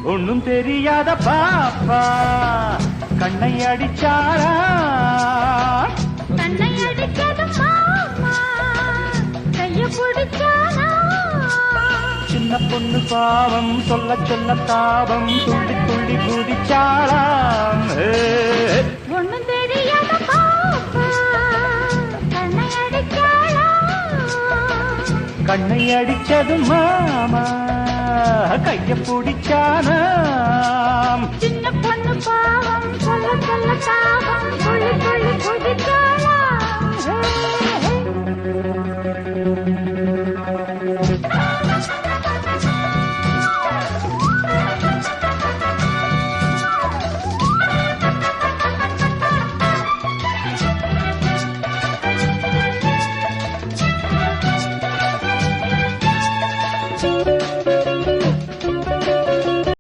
ஒண்ணும் தெரியாத பாப்பா கண்ணை அடிச்சாரா கண்ணை அடிச்சது மாமா கைய பிடிச்சானா சின்ன பொண்ணு பாவம் சொல்ல சொல்ல தாபம் துள்ளி துள்ளி குதிச்சாளாம் ஒண்ணும் தெரியாத பாப்பா கண்ணை அடிச்சாளா கண்ணை அடிச்சது மாமா கைய பிடிச்சானாம் சின்ன பொண்ணு பாவம் சொல்ல சொல்ல தாபம் துள்ளி துள்ளி குதிச்சாளா